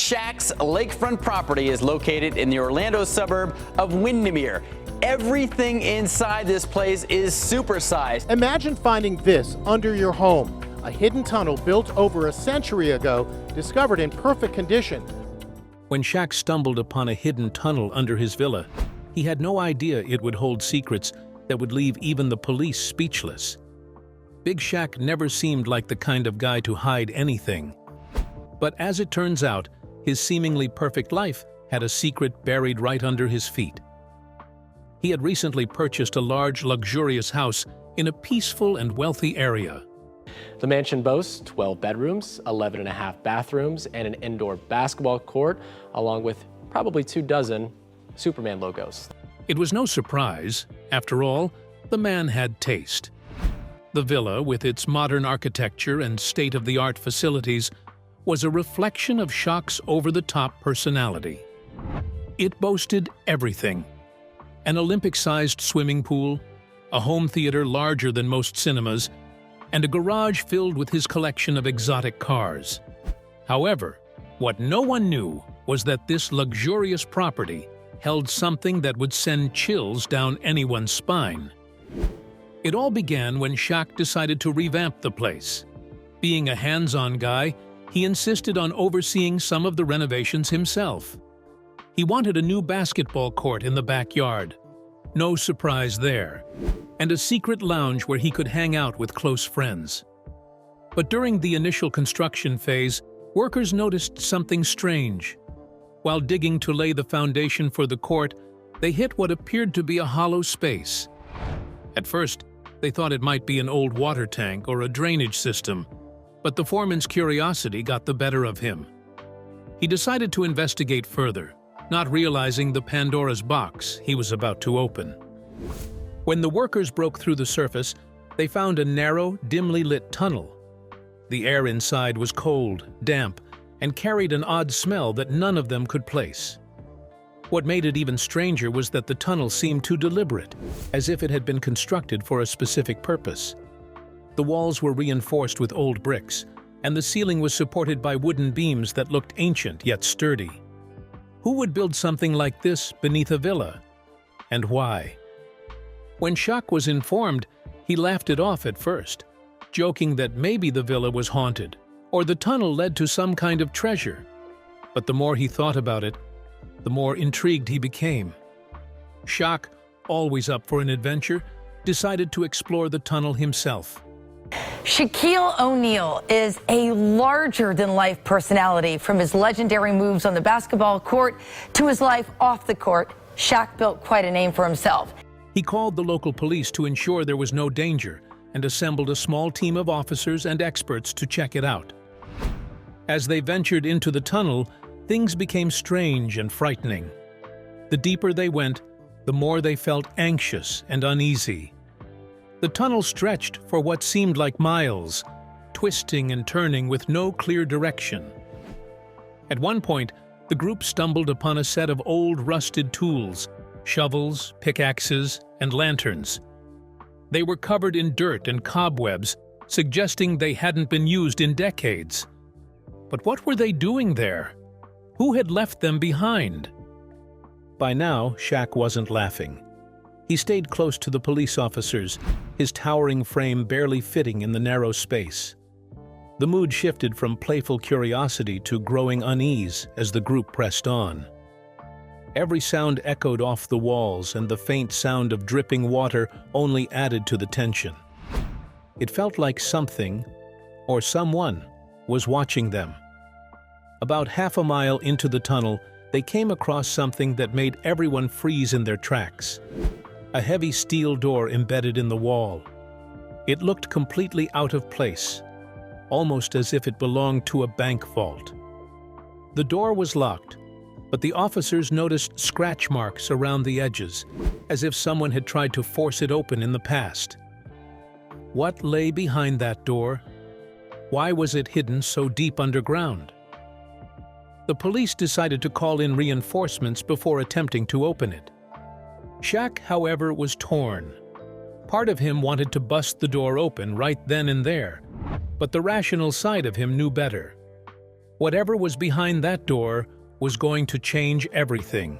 Shaq's lakefront property is located in the Orlando suburb of Windermere. Everything inside this place is supersized. Imagine finding this under your home. A hidden tunnel built over a century ago, discovered in perfect condition. When Shaq stumbled upon a hidden tunnel under his villa, he had no idea it would hold secrets that would leave even the police speechless. Big Shaq never seemed like the kind of guy to hide anything. But as it turns out, his seemingly perfect life had a secret buried right under his feet. He had recently purchased a large, luxurious house in a peaceful and wealthy area. The mansion boasts 12 bedrooms, 11 and a half bathrooms, and an indoor basketball court, along with probably 24 Superman logos. It was no surprise. After all, the man had taste. The villa, with its modern architecture and state-of-the-art facilities, was a reflection of Shaq's over-the-top personality. It boasted everything: an Olympic-sized swimming pool, a home theater larger than most cinemas, and a garage filled with his collection of exotic cars. However, what no one knew was that this luxurious property held something that would send chills down anyone's spine. It all began when Shaq decided to revamp the place. Being a hands-on guy, he insisted on overseeing some of the renovations himself. He wanted a new basketball court in the backyard. No surprise there. And a secret lounge where he could hang out with close friends. But during the initial construction phase, workers noticed something strange. While digging to lay the foundation for the court, they hit what appeared to be a hollow space. At first, they thought it might be an old water tank or a drainage system, but the foreman's curiosity got the better of him. He decided to investigate further, not realizing the Pandora's box he was about to open. When the workers broke through the surface, they found a narrow, dimly lit tunnel. The air inside was cold, damp, and carried an odd smell that none of them could place. What made it even stranger was that the tunnel seemed too deliberate, as if it had been constructed for a specific purpose. The walls were reinforced with old bricks, and the ceiling was supported by wooden beams that looked ancient yet sturdy. Who would build something like this beneath a villa? And why? When Shaq was informed, he laughed it off at first, joking that maybe the villa was haunted, or the tunnel led to some kind of treasure. But the more he thought about it, the more intrigued he became. Shaq, always up for an adventure, decided to explore the tunnel himself. Shaquille O'Neal is a larger-than-life personality. From his legendary moves on the basketball court to his life off the court, Shaq built quite a name for himself. He called the local police to ensure there was no danger and assembled a small team of officers and experts to check it out. As they ventured into the tunnel, things became strange and frightening. The deeper they went, the more they felt anxious and uneasy. The tunnel stretched for what seemed like miles, twisting and turning with no clear direction. At one point, the group stumbled upon a set of old rusted tools: shovels, pickaxes, and lanterns. They were covered in dirt and cobwebs, suggesting they hadn't been used in decades. But what were they doing there? Who had left them behind? By now, Shaq wasn't laughing. He stayed close to the police officers, his towering frame barely fitting in the narrow space. The mood shifted from playful curiosity to growing unease as the group pressed on. Every sound echoed off the walls, and the faint sound of dripping water only added to the tension. It felt like something, or someone, was watching them. About half a mile into the tunnel, they came across something that made everyone freeze in their tracks. A heavy steel door embedded in the wall. It looked completely out of place, almost as if it belonged to a bank vault. The door was locked, but the officers noticed scratch marks around the edges, as if someone had tried to force it open in the past. What lay behind that door? Why was it hidden so deep underground? The police decided to call in reinforcements before attempting to open it. Shaq, however, was torn. Part of him wanted to bust the door open right then and there, but the rational side of him knew better. Whatever was behind that door was going to change everything.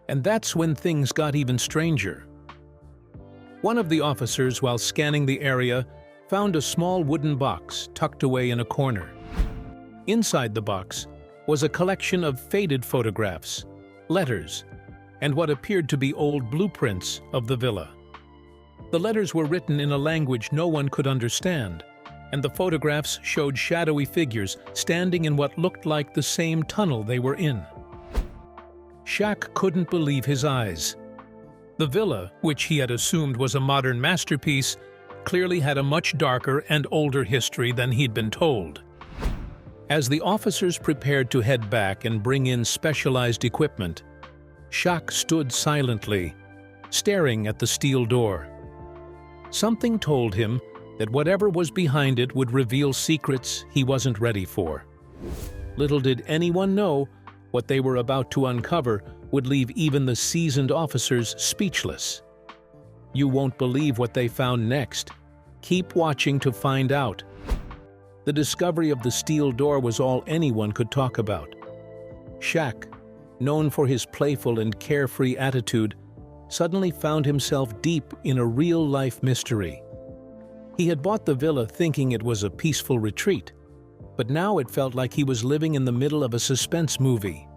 And that's when things got even stranger. One of the officers, while scanning the area, found a small wooden box tucked away in a corner. Inside the box was a collection of faded photographs, letters, and what appeared to be old blueprints of the villa. The letters were written in a language no one could understand, and the photographs showed shadowy figures standing in what looked like the same tunnel they were in. Shaq couldn't believe his eyes. The villa, which he had assumed was a modern masterpiece, clearly had a much darker and older history than he'd been told. As the officers prepared to head back and bring in specialized equipment, Shaq stood silently, staring at the steel door. Something told him that whatever was behind it would reveal secrets he wasn't ready for. Little did anyone know what they were about to uncover would leave even the seasoned officers speechless. You won't believe what they found next. Keep watching to find out. The discovery of the steel door was all anyone could talk about. Shaq, known for his playful and carefree attitude, suddenly found himself deep in a real-life mystery. He had bought the villa thinking it was a peaceful retreat, but now it felt like he was living in the middle of a suspense movie.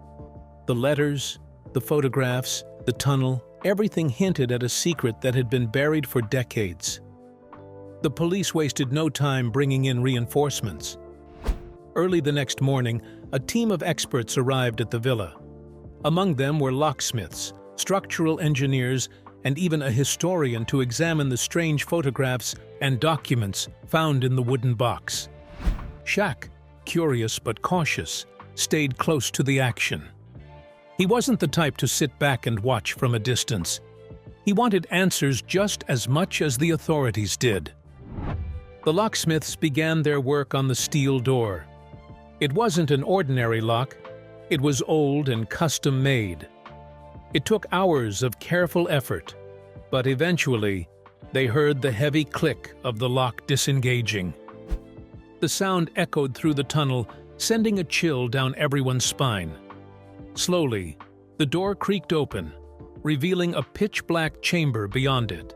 The letters, the photographs, the tunnel, everything hinted at a secret that had been buried for decades. The police wasted no time bringing in reinforcements. Early the next morning, a team of experts arrived at the villa. Among them were locksmiths, structural engineers, and even a historian to examine the strange photographs and documents found in the wooden box. Shaq, curious but cautious, stayed close to the action. He wasn't the type to sit back and watch from a distance. He wanted answers just as much as the authorities did. The locksmiths began their work on the steel door. It wasn't an ordinary lock. It was old and custom-made. It took hours of careful effort, but eventually, they heard the heavy click of the lock disengaging. The sound echoed through the tunnel, sending a chill down everyone's spine. Slowly, the door creaked open, revealing a pitch-black chamber beyond it.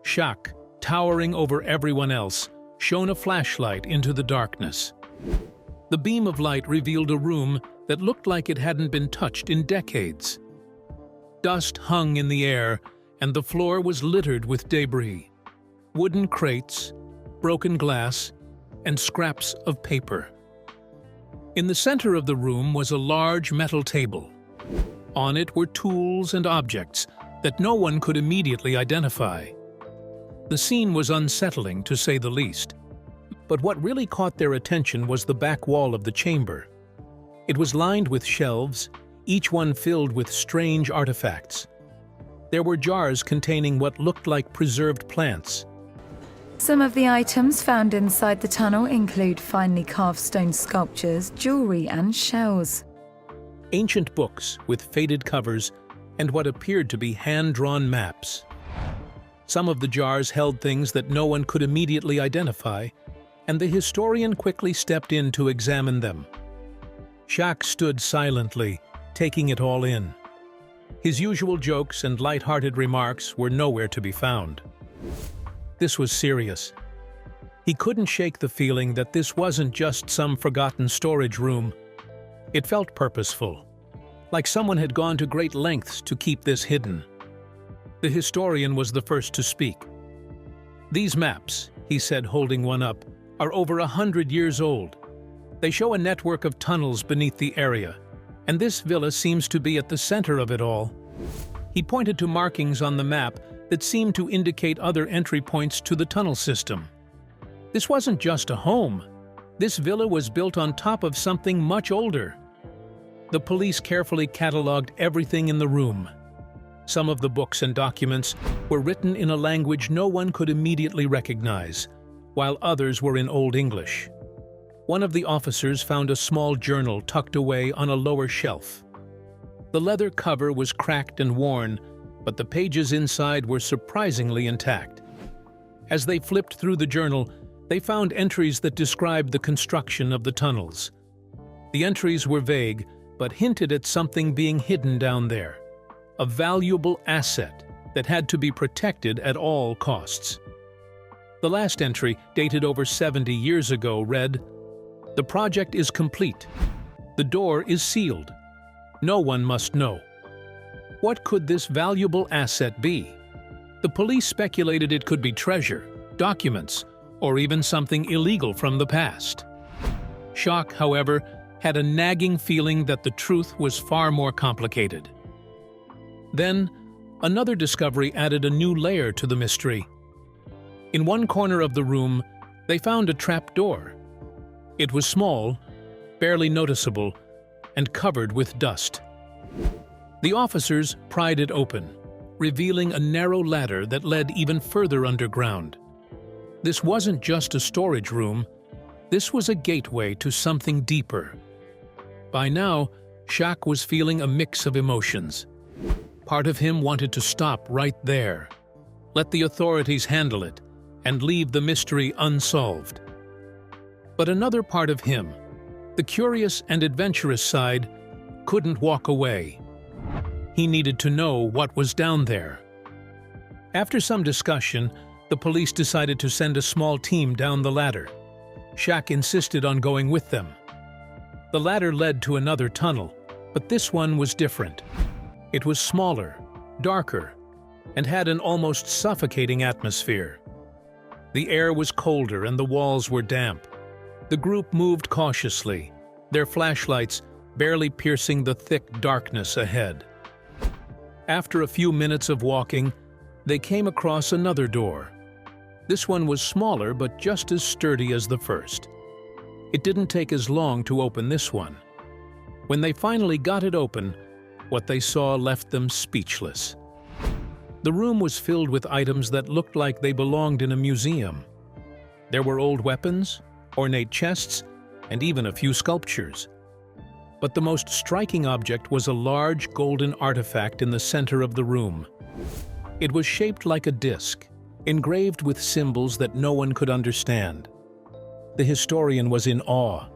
Shaq, towering over everyone else, shone a flashlight into the darkness. The beam of light revealed a room that looked like it hadn't been touched in decades. Dust hung in the air, and the floor was littered with debris. Wooden crates, broken glass, and scraps of paper. In the center of the room was a large metal table. On it were tools and objects that no one could immediately identify. The scene was unsettling, to say the least. But what really caught their attention was the back wall of the chamber. It was lined with shelves, each one filled with strange artifacts. There were jars containing what looked like preserved plants. Some of the items found inside the tunnel include finely carved stone sculptures, jewelry, and shells. Ancient books with faded covers and what appeared to be hand-drawn maps. Some of the jars held things that no one could immediately identify, and the historian quickly stepped in to examine them. Shaq stood silently, taking it all in. His usual jokes and light-hearted remarks were nowhere to be found. This was serious. He couldn't shake the feeling that this wasn't just some forgotten storage room. It felt purposeful, like someone had gone to great lengths to keep this hidden. The historian was the first to speak. "These maps," he said, holding one up, "are over 100 years old. They show a network of tunnels beneath the area, and this villa seems to be at the center of it all." He pointed to markings on the map that seemed to indicate other entry points to the tunnel system. This wasn't just a home. This villa was built on top of something much older. The police carefully cataloged everything in the room. Some of the books and documents were written in a language no one could immediately recognize, while others were in Old English. One of the officers found a small journal tucked away on a lower shelf. The leather cover was cracked and worn, but the pages inside were surprisingly intact. As they flipped through the journal, they found entries that described the construction of the tunnels, The entries were vague, but hinted at something being hidden down there. A valuable asset that had to be protected at all costs. The last entry, dated over 70 years ago, read, "The project is complete. The door is sealed. No one must know." What could this valuable asset be? The police speculated it could be treasure, documents, or even something illegal from the past. Shaq, however, had a nagging feeling that the truth was far more complicated. Then, another discovery added a new layer to the mystery. In one corner of the room, they found a trap door. It was small, barely noticeable, and covered with dust. The officers pried it open, revealing a narrow ladder that led even further underground. This wasn't just a storage room, this was a gateway to something deeper. By now, Shaq was feeling a mix of emotions. Part of him wanted to stop right there, let the authorities handle it, and leave the mystery unsolved. But another part of him, the curious and adventurous side, couldn't walk away. He needed to know what was down there. After some discussion, the police decided to send a small team down the ladder. Shaq insisted on going with them. The ladder led to another tunnel, but this one was different. It was smaller, darker, and had an almost suffocating atmosphere. The air was colder and the walls were damp. The group moved cautiously, their flashlights barely piercing the thick darkness ahead. After a few minutes of walking, they came across another door. This one was smaller but just as sturdy as the first. It didn't take as long to open this one. When they finally got it open, what they saw left them speechless. The room was filled with items that looked like they belonged in a museum. There were old weapons, ornate chests, and even a few sculptures. But the most striking object was a large golden artifact in the center of the room. It was shaped like a disc, engraved with symbols that no one could understand. The historian was in awe.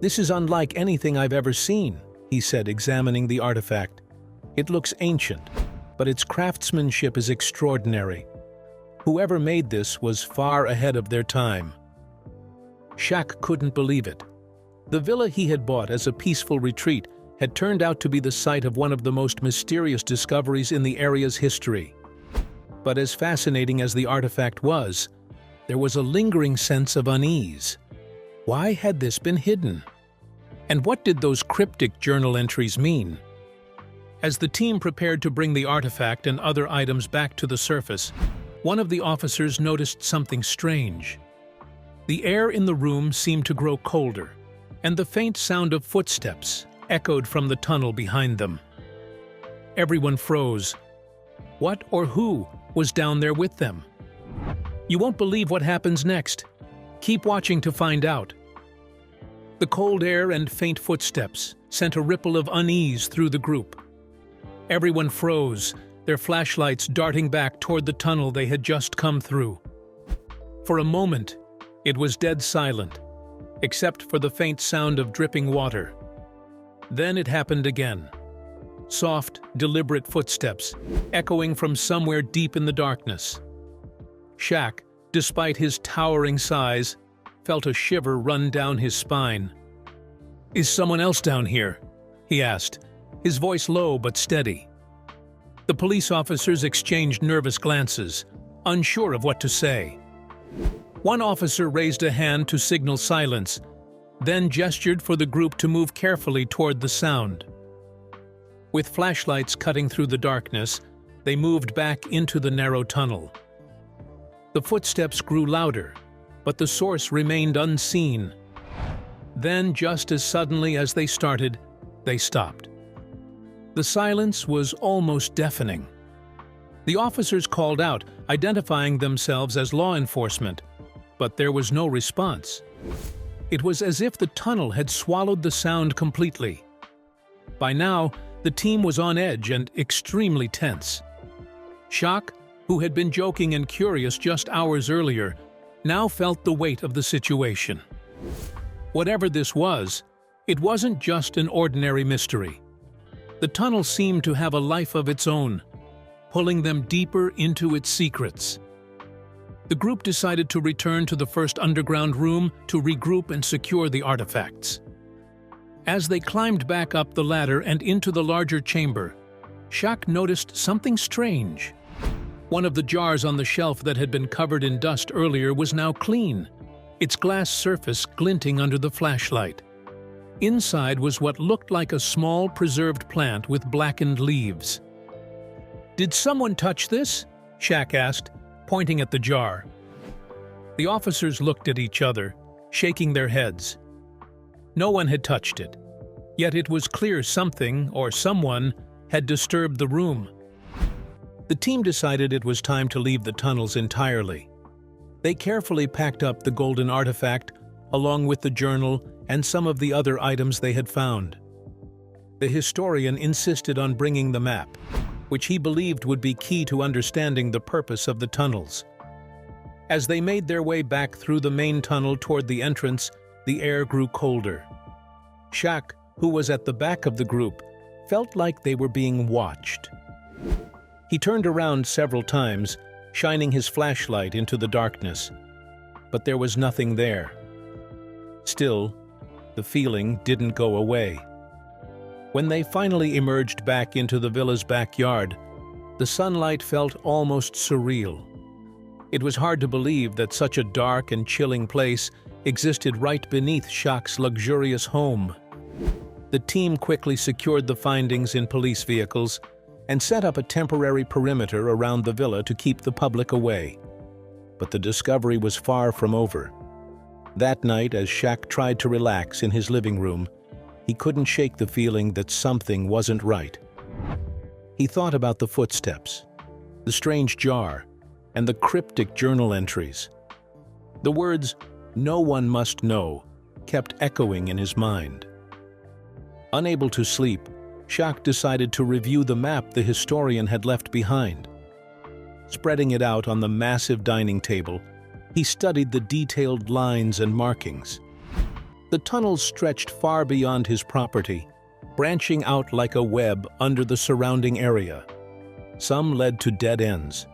"This is unlike anything I've ever seen," he said, examining the artifact. "It looks ancient, but its craftsmanship is extraordinary. Whoever made this was far ahead of their time." Shaq couldn't believe it. The villa he had bought as a peaceful retreat had turned out to be the site of one of the most mysterious discoveries in the area's history. But as fascinating as the artifact was, there was a lingering sense of unease. Why had this been hidden? And what did those cryptic journal entries mean? As the team prepared to bring the artifact and other items back to the surface, one of the officers noticed something strange. The air in the room seemed to grow colder, and the faint sound of footsteps echoed from the tunnel behind them. Everyone froze. What or who was down there with them? You won't believe what happens next. Keep watching to find out. The cold air and faint footsteps sent a ripple of unease through the group. Everyone froze, their flashlights darting back toward the tunnel they had just come through. For a moment, it was dead silent, except for the faint sound of dripping water. Then it happened again. Soft, deliberate footsteps, echoing from somewhere deep in the darkness. Shaq, despite his towering size, felt a shiver run down his spine. "Is someone else down here?" he asked, his voice low but steady. The police officers exchanged nervous glances, unsure of what to say. One officer raised a hand to signal silence, then gestured for the group to move carefully toward the sound. With flashlights cutting through the darkness, they moved back into the narrow tunnel. The footsteps grew louder, but the source remained unseen. Then, just as suddenly as they started, they stopped. The silence was almost deafening. The officers called out, identifying themselves as law enforcement, but there was no response. It was as if the tunnel had swallowed the sound completely. By now, the team was on edge and extremely tense. Shaq, who had been joking and curious just hours earlier, now felt the weight of the situation. Whatever this was, It wasn't just an ordinary mystery. The tunnel seemed to have a life of its own, pulling them deeper into its secrets. The group decided to return to the first underground room to regroup and secure the artifacts. As they climbed back up the ladder and into the larger chamber, Shaq noticed something strange. One of the jars on the shelf that had been covered in dust earlier was now clean, its glass surface glinting under the flashlight. Inside was what looked like a small preserved plant with blackened leaves. "Did someone touch this?" Shaq asked, pointing at the jar. The officers looked at each other, shaking their heads. No one had touched it, yet it was clear something or someone had disturbed the room. The team decided it was time to leave the tunnels entirely. They carefully packed up the golden artifact, along with the journal and some of the other items they had found. The historian insisted on bringing the map, which he believed would be key to understanding the purpose of the tunnels. As they made their way back through the main tunnel toward the entrance, the air grew colder. Shaq, who was at the back of the group, felt like they were being watched. He turned around several times, shining his flashlight into the darkness, but there was nothing there. Still, the feeling didn't go away. When they finally emerged back into the villa's backyard, the sunlight felt almost surreal. It was hard to believe that such a dark and chilling place existed right beneath Shaq's luxurious home. The team quickly secured the findings in police vehicles and set up a temporary perimeter around the villa to keep the public away. But the discovery was far from over. That night, as Shaq tried to relax in his living room, he couldn't shake the feeling that something wasn't right. He thought about the footsteps, the strange jar, and the cryptic journal entries. The words, "No one must know," kept echoing in his mind. Unable to sleep, Shaq decided to review the map the historian had left behind. Spreading it out on the massive dining table, he studied the detailed lines and markings. The tunnels stretched far beyond his property, branching out like a web under the surrounding area. Some led to dead ends,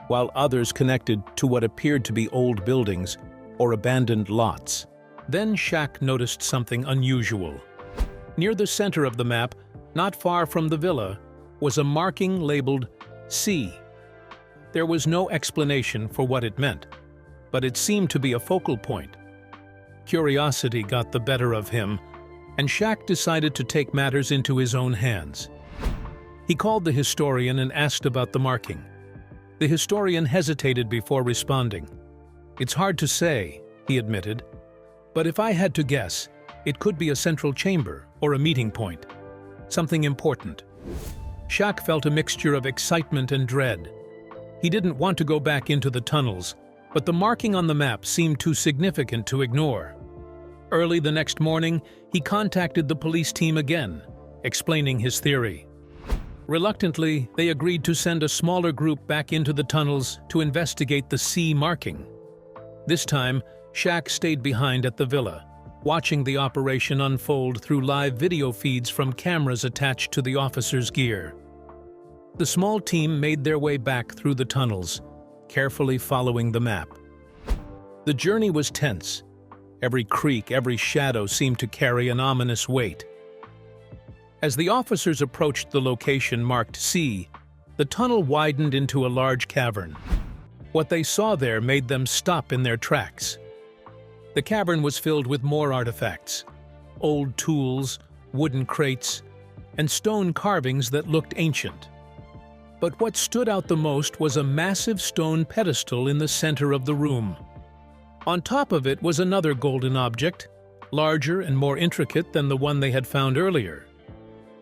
while others connected to what appeared to be old buildings or abandoned lots. Then Shaq noticed something unusual. Near the center of the map, not far from the villa, was a marking labeled C. There was no explanation for what it meant, but it seemed to be a focal point. Curiosity got the better of him, and Shaq decided to take matters into his own hands. He called the historian and asked about the marking. The historian hesitated before responding. "It's hard to say," he admitted, "but if I had to guess, it could be a central chamber or a meeting point. Something important." Shaq felt a mixture of excitement and dread. He didn't want to go back into the tunnels, but the marking on the map seemed too significant to ignore. Early the next morning, he contacted the police team again, explaining his theory. Reluctantly, they agreed to send a smaller group back into the tunnels to investigate the C marking. This time, Shaq stayed behind at the villa, watching the operation unfold through live video feeds from cameras attached to the officers' gear. The small team made their way back through the tunnels, carefully following the map. The journey was tense. Every creak, every shadow seemed to carry an ominous weight. As the officers approached the location marked C, the tunnel widened into a large cavern. What they saw there made them stop in their tracks. The cavern was filled with more artifacts, old tools, wooden crates, and stone carvings that looked ancient. But what stood out the most was a massive stone pedestal in the center of the room. On top of it was another golden object, larger and more intricate than the one they had found earlier.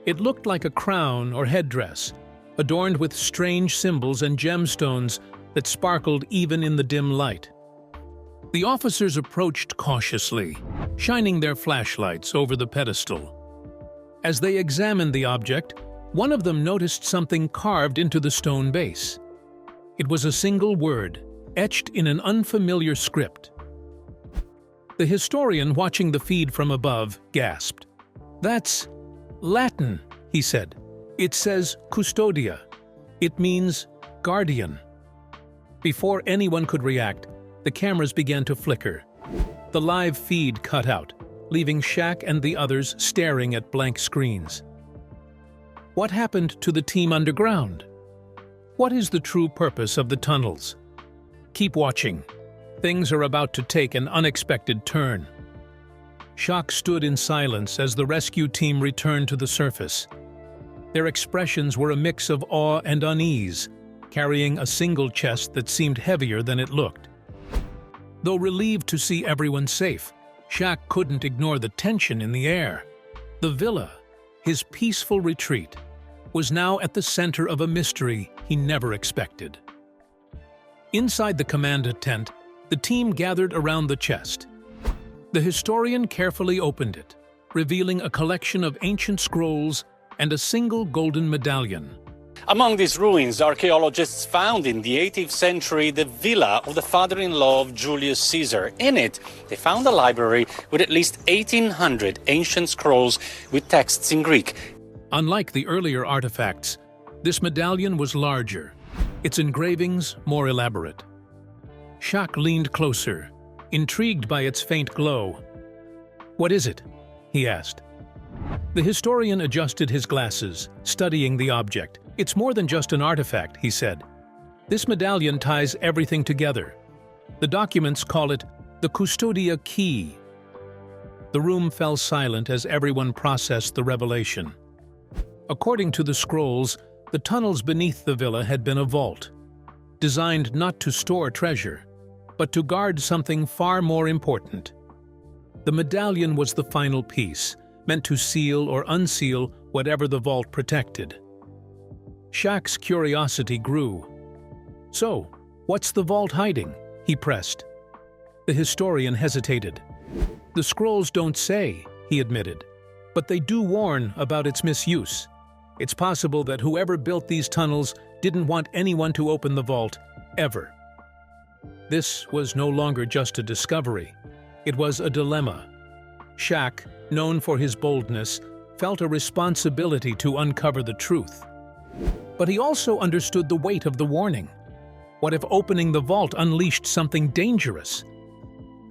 It looked like a crown or headdress, adorned with strange symbols and gemstones that sparkled even in the dim light. The officers approached cautiously, shining their flashlights over the pedestal. As they examined the object, one of them noticed something carved into the stone base. It was a single word, etched in an unfamiliar script. The historian, watching the feed from above, gasped. "That's Latin," he said. "It says custodia. It means guardian." Before anyone could react, the cameras began to flicker. The live feed cut out, leaving Shaq and the others staring at blank screens. What happened to the team underground? What is the true purpose of the tunnels? Keep watching. Things are about to take an unexpected turn. Shaq stood in silence as the rescue team returned to the surface. Their expressions were a mix of awe and unease, carrying a single chest that seemed heavier than it looked. Though relieved to see everyone safe, Shaq couldn't ignore the tension in the air. The villa, his peaceful retreat, was now at the center of a mystery he never expected. Inside the command tent, the team gathered around the chest. The historian carefully opened it, revealing a collection of ancient scrolls and a single golden medallion. Among these ruins, archaeologists found in the 18th century the villa of the father-in-law of Julius Caesar. In it, they found a library with at least 1,800 ancient scrolls with texts in Greek. Unlike the earlier artifacts, this medallion was larger, its engravings more elaborate. Shaq leaned closer, intrigued by its faint glow. "What is it?" he asked. The historian adjusted his glasses, studying the object. "It's more than just an artifact," he said. "This medallion ties everything together. The documents call it the custodia key." The room fell silent as everyone processed the revelation. According to the scrolls, the tunnels beneath the villa had been a vault, designed not to store treasure, but to guard something far more important. The medallion was the final piece, meant to seal or unseal whatever the vault protected. Shaq's curiosity grew. "So, what's the vault hiding?" he pressed. The historian hesitated. "The scrolls don't say," he admitted, "but they do warn about its misuse. It's possible that whoever built these tunnels didn't want anyone to open the vault, ever." This was no longer just a discovery. It was a dilemma. Shaq, known for his boldness, felt a responsibility to uncover the truth. But he also understood the weight of the warning. What if opening the vault unleashed something dangerous?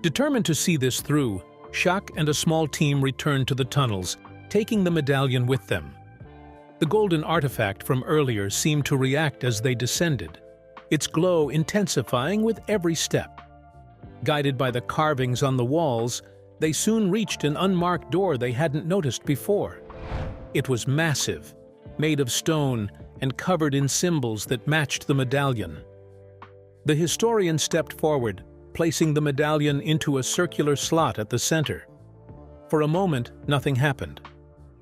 Determined to see this through, Shaq and a small team returned to the tunnels, taking the medallion with them. The golden artifact from earlier seemed to react as they descended, its glow intensifying with every step. Guided by the carvings on the walls, they soon reached an unmarked door they hadn't noticed before. It was massive, made of stone and covered in symbols that matched the medallion. The historian stepped forward, placing the medallion into a circular slot at the center. For a moment, nothing happened.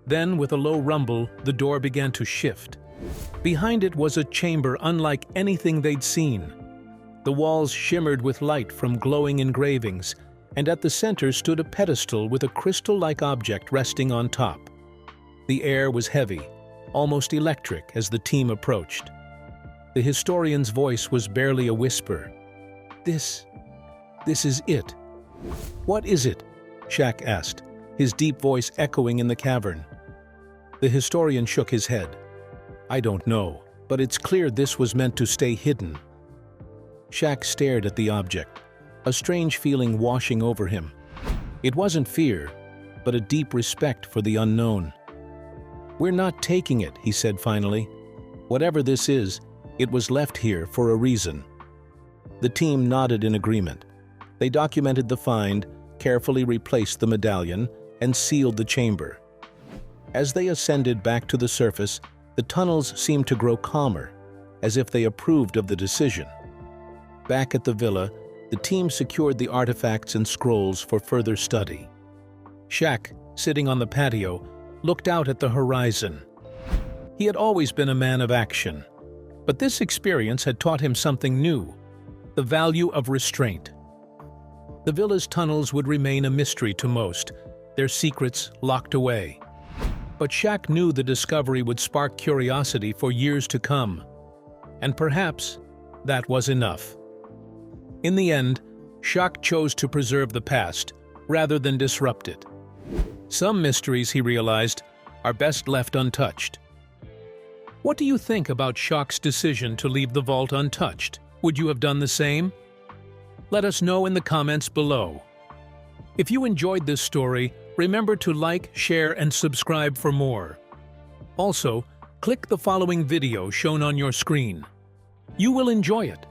Then, with a low rumble, the door began to shift. Behind it was a chamber unlike anything they'd seen. The walls shimmered with light from glowing engravings, and at the center stood a pedestal with a crystal-like object resting on top. The air was heavy, almost electric, as the team approached. The historian's voice was barely a whisper. This is it." "What is it?" Shaq asked, his deep voice echoing in the cavern. The historian shook his head. "I don't know, but it's clear this was meant to stay hidden." Shaq stared at the object, a strange feeling washing over him. It wasn't fear, but a deep respect for the unknown. "We're not taking it," he said finally. "Whatever this is, it was left here for a reason." The team nodded in agreement. They documented the find, carefully replaced the medallion, and sealed the chamber. As they ascended back to the surface, the tunnels seemed to grow calmer, as if they approved of the decision. Back at the villa, the team secured the artifacts and scrolls for further study. Shaq, sitting on the patio, looked out at the horizon. He had always been a man of action, but this experience had taught him something new: the value of restraint. The villa's tunnels would remain a mystery to most, their secrets locked away. But Shaq knew the discovery would spark curiosity for years to come. And perhaps that was enough. In the end, Shaq chose to preserve the past rather than disrupt it. Some mysteries, he realized, are best left untouched. What do you think about Shaq's decision to leave the vault untouched? Would you have done the same? Let us know in the comments below. If you enjoyed this story, remember to like, share, and subscribe for more. Also, click the following video shown on your screen. You will enjoy it.